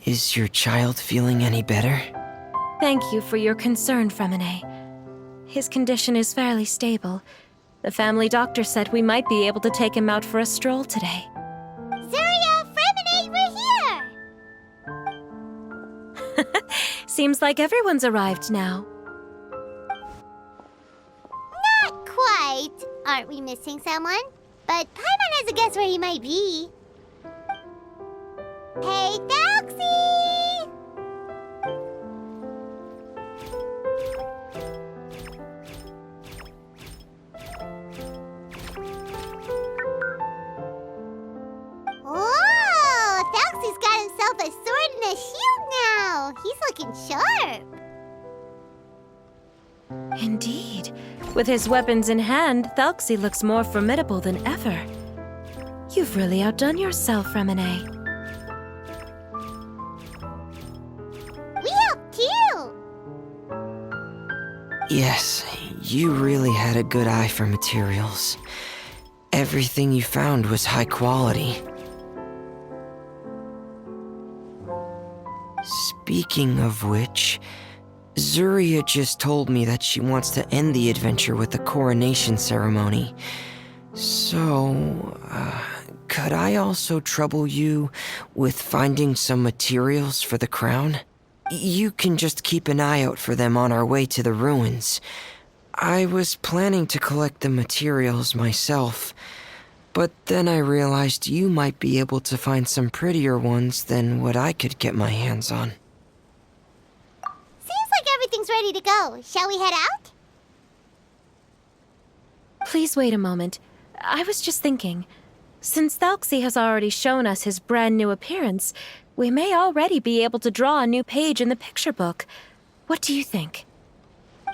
Is your child feeling any better? Thank you for your concern, Fremine. His condition is fairly stable. The family doctor said we might be able to take him out for a stroll today. Zuria, Fremine, we're here! Seems like everyone's arrived now. Not quite. Aren't we missing someone? But Paimon has a guess where he might be. Hey, Thelxie! Whoa! Thelxie's got himself a sword and a shield now! He's looking sharp! Indeed. With his weapons in hand, Thelxie looks more formidable than ever. You've really outdone yourself, Fremine. We helped too! Yes, you really had a good eye for materials. Everything you found was high quality. Speaking of which, Zuria just told me that she wants to end the adventure with the coronation ceremony. So, could I also trouble you with finding some materials for the crown? You can just keep an eye out for them on our way to the ruins. I was planning to collect the materials myself, but then I realized you might be able to find some prettier ones than what I could get my hands on. Seems like everything's ready to go. Shall we head out? Please wait a moment. I was just thinking. Since Thelxie has already shown us his brand new appearance, we may already be able to draw a new page in the picture book. What do you think?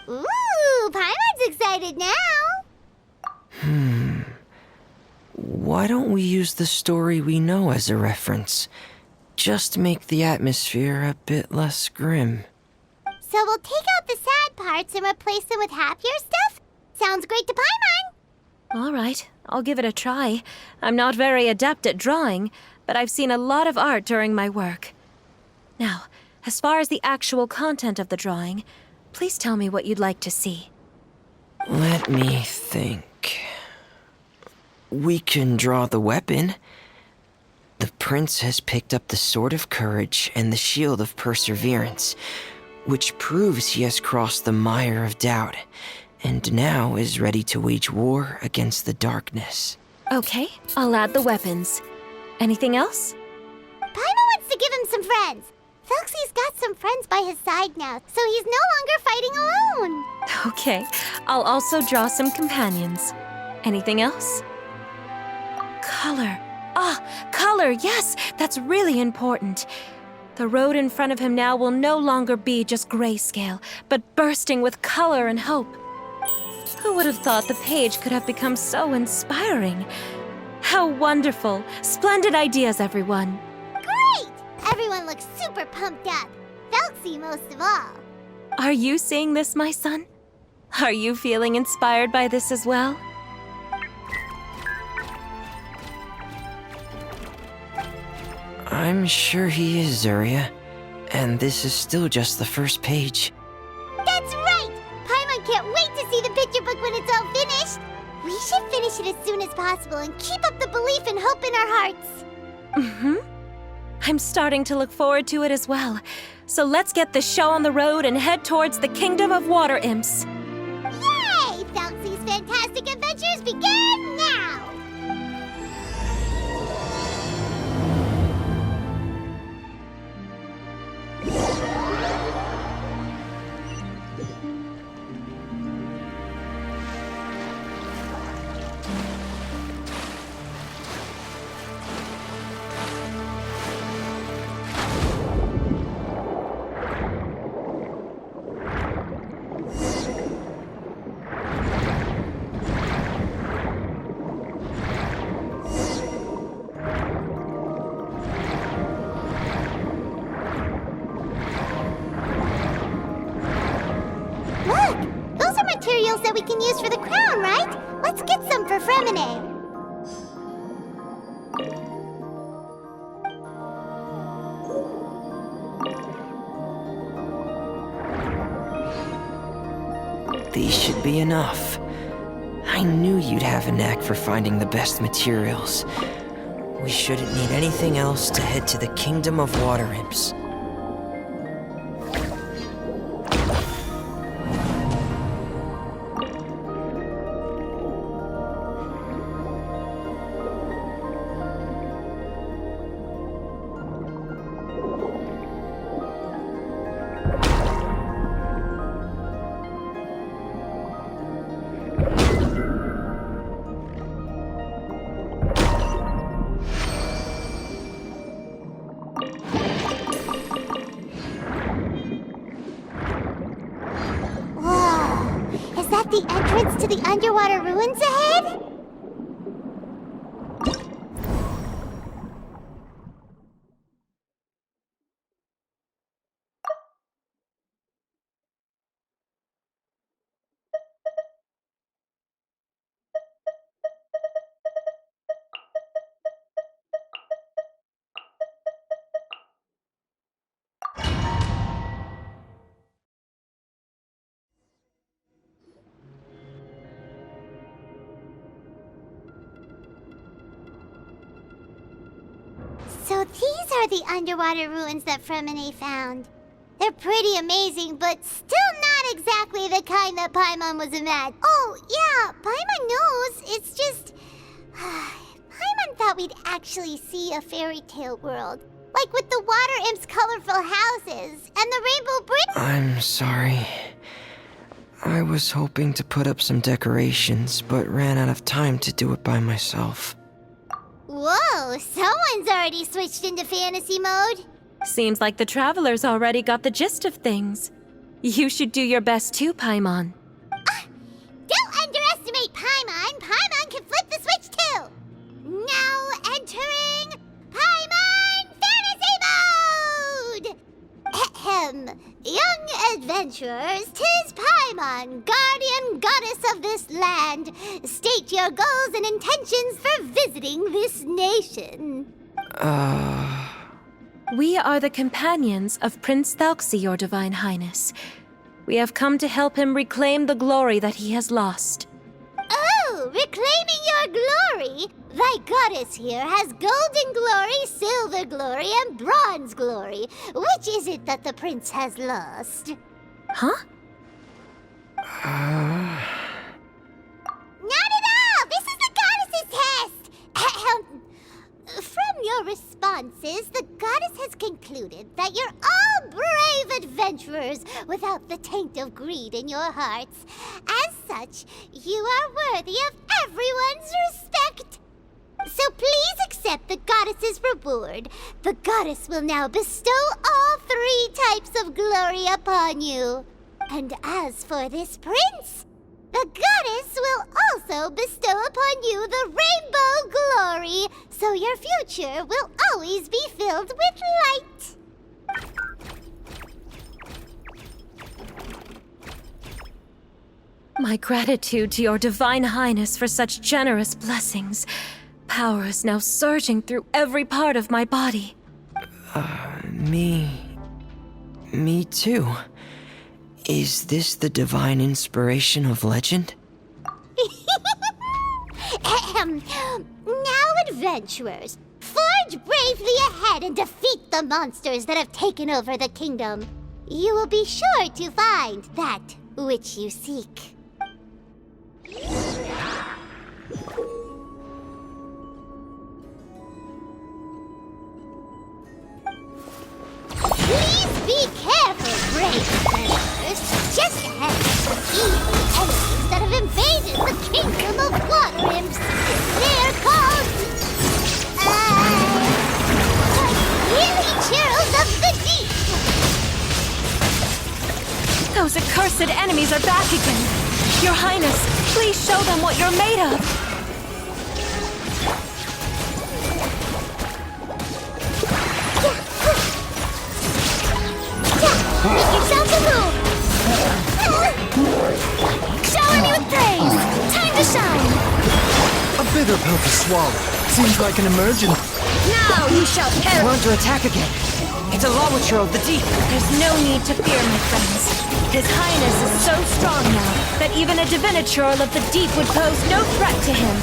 Ooh, Paimon's excited now! Why don't we use the story we know as a reference? Just make the atmosphere a bit less grim. So we'll take out the sad parts and replace them with happier stuff? Sounds great to Paimon! All right, I'll give it a try. I'm not very adept at drawing, but I've seen a lot of art during my work. Now, as far as the actual content of the drawing, please tell me what you'd like to see. Let me think. We can draw the weapon. The prince has picked up the Sword of Courage and the Shield of Perseverance, which proves he has crossed the mire of doubt, and now is ready to wage war against the darkness. Okay, I'll add the weapons. Anything else? Paimon wants to give him some friends. Thelxie's got some friends by his side now, so he's no longer fighting alone. Okay, I'll also draw some companions. Anything else? Color. Color, yes, that's really important. The road in front of him now will no longer be just grayscale, but bursting with color and hope. Who would have thought the page could have become so inspiring? How wonderful! Splendid ideas, everyone! Great! Everyone looks super pumped up. Thelxie most of all. Are you seeing this, my son? Are you feeling inspired by this as well? I'm sure he is, Zuria. And this is still just the first page. That's right! Paimon can't wait to see the picture book when it's all finished. We should finish it as soon as possible and keep up the belief and hope in our hearts. I'm starting to look forward to it as well. So let's get the show on the road and head towards the Kingdom of Water Imps. Yay! Thelxie's fantastic adventures begin now! Materials that we can use for the crown, right? Let's get some for Fremine. these should be enough. I knew you'd have a knack for finding the best materials. We shouldn't need anything else to head to the Kingdom of Water Imps. The entrance to the underwater ruins ahead? So these are the underwater ruins that Fremine found. They're pretty amazing, but still not exactly the kind that Paimon was imagining. Oh, yeah, Paimon knows. It's just... Paimon thought we'd actually see a fairy tale world. Like with the Water Imp's colorful houses and the rainbow bridge. I'm sorry. I was hoping to put up some decorations, but ran out of time to do it by myself. Whoa, someone's already switched into fantasy mode. Seems like the travelers already got the gist of things. You should do your best too, Paimon. Don't underestimate Paimon. Paimon can flip the switch too. Now entering Paimon Fantasy Mode! Ahem. Young adventurers, 'tis Paimon, guardian goddess of this land. State your goals and intentions for visiting this nation. We are the companions of Prince Thelxie, your Divine Highness. We have come to help him reclaim the glory that he has lost. Oh, reclaiming your glory? Thy goddess here has golden glory, silver glory, and bronze glory. Which is it that the prince has lost? Huh? Not at all! This is the goddess's test! Ahem. From your responses, the goddess has concluded that you're all brave adventurers without the taint of greed in your hearts. As such, you are worthy of everyone's respect. So please accept the goddess's reward. The goddess will now bestow all 3 types of glory upon you. And as for this prince, the goddess will also bestow upon you the rainbow glory, so your future will always be filled with light. My gratitude to your Divine Highness for such generous blessings. Power is now surging through every part of my body. Me too. Is this the divine inspiration of legend? Ahem. Now, adventurers, forge bravely ahead and defeat the monsters that have taken over the kingdom. You will be sure to find that which you seek. Please be careful, brave adventurers. Just ahead are some evil enemies that have invaded the kingdom of Water Imps. They're called... the Healy Churls of the Deep. Those accursed enemies are back again. Your Highness, please show them what you're made of. Make yourself a move! Shower me with praise! Time to shine! A bitter pill to swallow. Seems like an emergency. Now you shall perish! We're under attack again. It's a Lawitcher of the deep! There's no need to fear, my friends. His Highness is so strong now that even a Diviniture of the deep would pose no threat to him.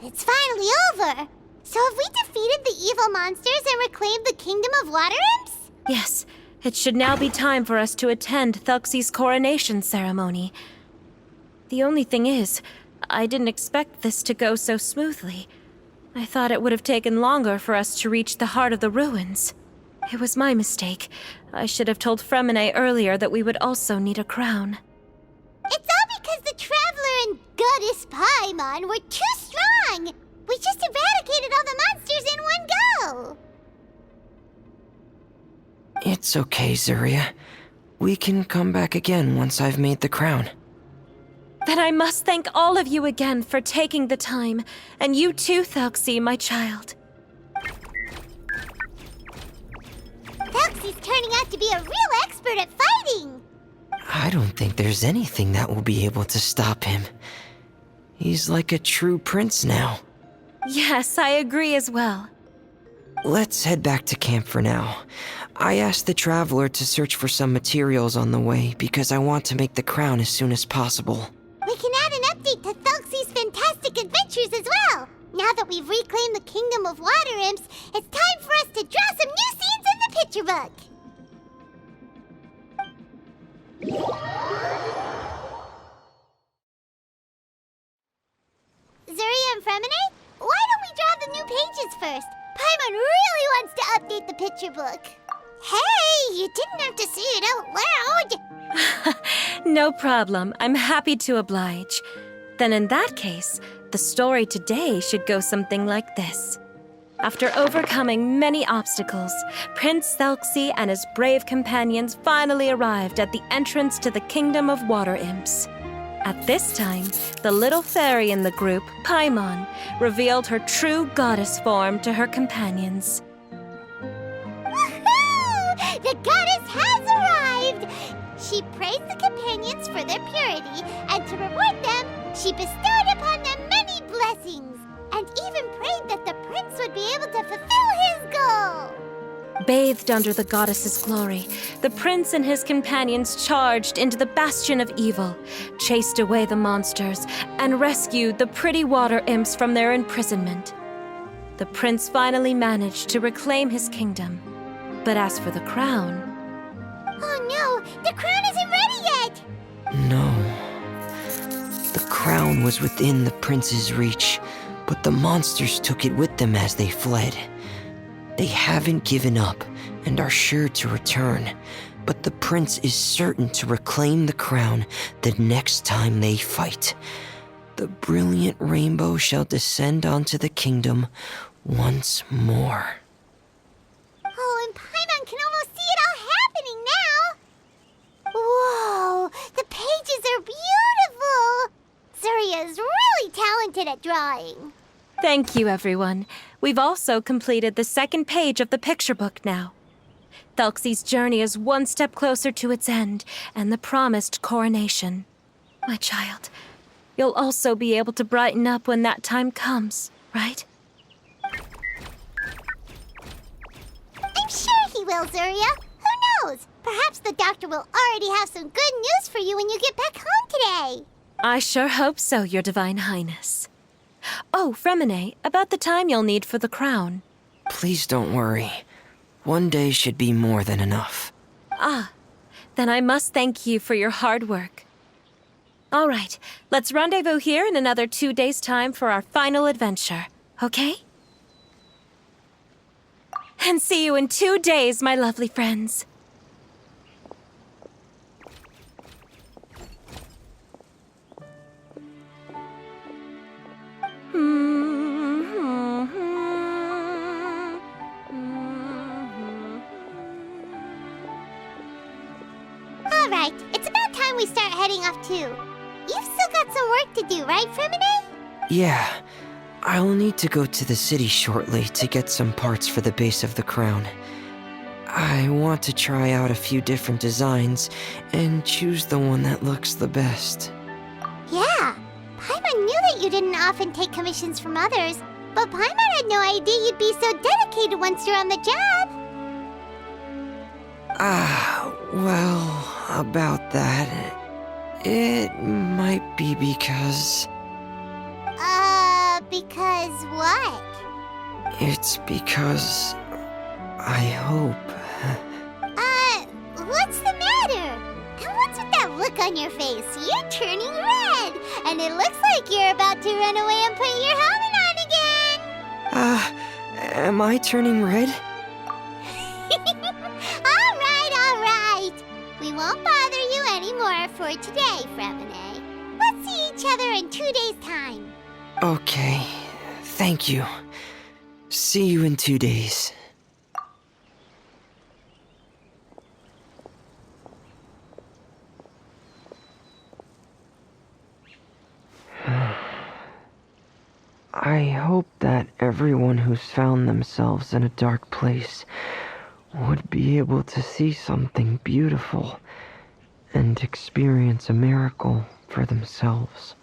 It's finally over! So have we defeated the evil monsters and reclaimed the Kingdom of Water Imps? Yes, it should now be time for us to attend Thelxie's coronation ceremony. The only thing is, I didn't expect this to go so smoothly. I thought it would have taken longer for us to reach the heart of the ruins. It was my mistake. I should have told Fremine earlier that we would also need a crown. It's all because the Traveler and Goddess Paimon were too strong! We just eradicated all the monsters in one go! It's okay, Zuria. We can come back again once I've made the crown. Then I must thank all of you again for taking the time, and you too, Thelxie, my child. Thelxie's turning out to be a real expert at fighting! I don't think there's anything that will be able to stop him. He's like a true prince now. Yes, I agree as well. Let's head back to camp for now. I asked the Traveler to search for some materials on the way because I want to make the crown as soon as possible. We can add an update to Thelxie's fantastic adventures as well! Now that we've reclaimed the Kingdom of Water Imps, it's time for us to draw some new scenes in the picture book! Zuria and Fremine, why don't we draw the new pages first? Paimon really wants to update the picture book. Hey, you didn't have to say it out loud! No problem. I'm happy to oblige. Then in that case, the story today should go something like this. After overcoming many obstacles, Prince Thelxie and his brave companions finally arrived at the entrance to the Kingdom of Water Imps. At this time, the little fairy in the group, Paimon, revealed her true goddess form to her companions. Woohoo! The goddess has arrived! She praised the companions for their purity, and to reward them, she bestowed upon them many blessings, and even prayed that the prince would be able to fulfill his goal. Bathed under the goddess's glory, the prince and his companions charged into the bastion of evil, chased away the monsters, and rescued the pretty water imps from their imprisonment. The prince finally managed to reclaim his kingdom. But as for the crown... Oh no! The crown isn't ready yet! No. The crown was within the prince's reach, but the monsters took it with them as they fled. They haven't given up and are sure to return, but the prince is certain to reclaim the crown the next time they fight. The brilliant rainbow shall descend onto the kingdom once more. Oh, and Paimon can almost see it all happening now! Whoa! The pages are beautiful! Zuria is really talented at drawing. Thank you, everyone. We've also completed the second page of the picture book now. Thelxie's journey is one step closer to its end and the promised coronation. My child, you'll also be able to brighten up when that time comes, right? I'm sure he will, Zuria. Who knows? Perhaps the doctor will already have some good news for you when you get back home today. I sure hope so, Your Divine Highness. Oh, Fremine, about the time you'll need for the crown. Please don't worry. One day should be more than enough. Ah, then I must thank you for your hard work. All right, let's rendezvous here in another 2 days' time for our final adventure, okay? And see you in 2 days, my lovely friends. All right, it's about time we start heading off too. You've still got some work to do, right, Fremine? Yeah, I'll need to go to the city shortly to get some parts for the base of the crown. I want to try out a few different designs and choose the one that looks the best. Yeah, Paimon knew that you didn't often take commissions from others, But Paimon had no idea you'd be so dedicated once you're on the job. Well, about that, it might be because... Because what? It's because I hope... What's the matter? And what's with that look on your face? You're turning red, and it looks like you're about to run away and put your helmet on again. Am I turning red? All right. We won't bother you anymore for today, Fremine. Let's see each other in 2 days' time. Okay, thank you. See you in 2 days. I hope that everyone who's found themselves in a dark place would be able to see something beautiful and experience a miracle for themselves.